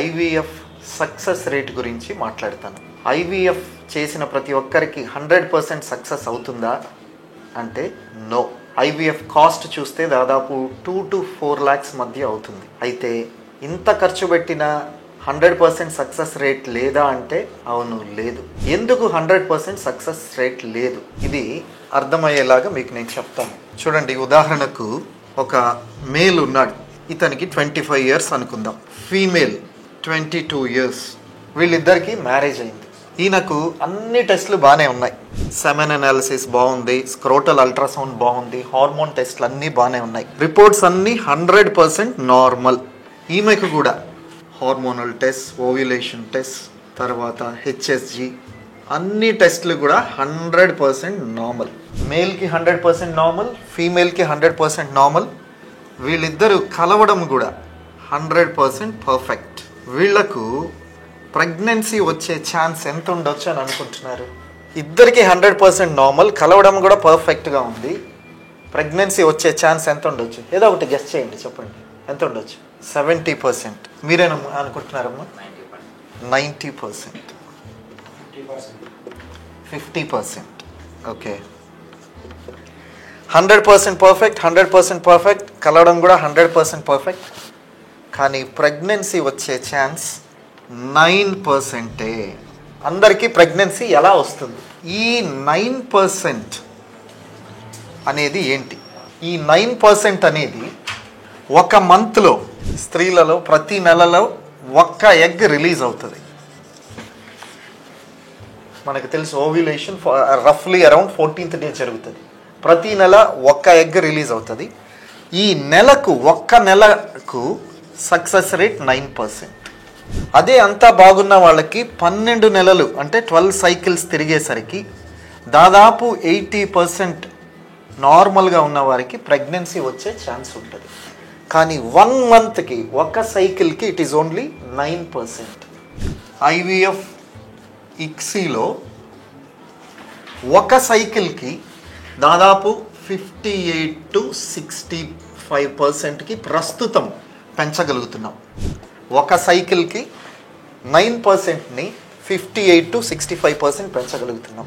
IVF success rate గురించి మాట్లాడతాను. IVF చేసిన ప్రతి ఒక్కరికి 100% సక్సెస్ అవుతుందా అంటే నో. ఐవీఎఫ్ కాస్ట్ చూస్తే దాదాపు 2 to 4 lakhs మధ్య అవుతుంది. అయితే ఇంత ఖర్చు పెట్టిన 100% సక్సెస్ రేట్ లేదా అంటే అవును, లేదు. ఎందుకు 100% సక్సెస్ రేట్ లేదు, ఇది అర్థమయ్యేలాగా మీకు నేను చెప్తాను. చూడండి, ఉదాహరణకు ఒక మేల్ ఉన్నాడు, ఇతనికి 25 years అనుకుందాం, ఫీమేల్ 22 years. వీళ్ళిద్దరికి మ్యారేజ్ అయింది. ఈయనకు అన్ని టెస్టులు బాగానే ఉన్నాయి, సెమెన్ అనాలిసిస్ బాగుంది, స్క్రోటల్ అల్ట్రాసౌండ్ బాగుంది, హార్మోన్ టెస్ట్లు అన్నీ బాగానే ఉన్నాయి, రిపోర్ట్స్ అన్నీ 100% నార్మల్. ఈమెకు కూడా హార్మోనల్ టెస్ట్, ఓవ్యులేషన్ టెస్ట్, తర్వాత హెచ్ఎస్జి, అన్ని టెస్ట్లు కూడా 100% నార్మల్. మేల్కి 100% నార్మల్, ఫీమేల్కి 100% నార్మల్. వీళ్ళిద్దరూ కలవడం కూడా 100% పర్ఫెక్ట్. వీళ్లకు ప్రెగ్నెన్సీ వచ్చే ఛాన్స్ ఎంత ఉండొచ్చు అని అనుకుంటున్నారు? ఇద్దరికి 100% నార్మల్, కలవడం కూడా పర్ఫెక్ట్గా ఉంది. ప్రెగ్నెన్సీ వచ్చే ఛాన్స్ ఎంత ఉండొచ్చు? ఏదో ఒకటి గెస్ చేయండి, చెప్పండి ఎంత ఉండొచ్చు? 70%. మీరేనా అనుకుంటున్నారమ్మా? 90%, 50%. ఓకే, 100% పర్ఫెక్ట్, 100% పర్ఫెక్ట్, కలవడం కూడా 100% పర్ఫెక్ట్. కానీ ప్రెగ్నెన్సీ వచ్చే ఛాన్స్ 9%. అందరికీ ప్రెగ్నెన్సీ ఎలా వస్తుంది? ఈ 9% అనేది ఏంటి? ఈ 9% అనేది ఒక మంత్లో, స్త్రీలలో ప్రతి నెలలో ఒక్క ఎగ్ రిలీజ్ అవుతుంది. మనకు తెలుసు ఓవ్యులేషన్ రఫ్లీ అరౌండ్ 14th day జరుగుతుంది. ప్రతి నెల ఒక్క ఎగ్ రిలీజ్ అవుతుంది. ఈ నెలకు, ఒక్క నెలకు సక్సెస్ రేట్ 9%. అదే అంతా బాగున్న వాళ్ళకి 12 నెలలు అంటే 12 cycles తిరిగేసరికి దాదాపు 80% నార్మల్గా ఉన్న వారికి ప్రెగ్నెన్సీ వచ్చే ఛాన్స్ ఉంటుంది. కానీ 1 monthకి, ఒక సైకిల్కి ఇట్ ఈస్ ఓన్లీ 9%. ఐవీఎఫ్ ఇక్సీలో ఒక సైకిల్కి దాదాపు 58 to 65%కి ప్రస్తుతం పెంచగలుగుతున్నాం. ఒక సైకిల్కి 9%ని 58 to 65% పెంచగలుగుతున్నాం.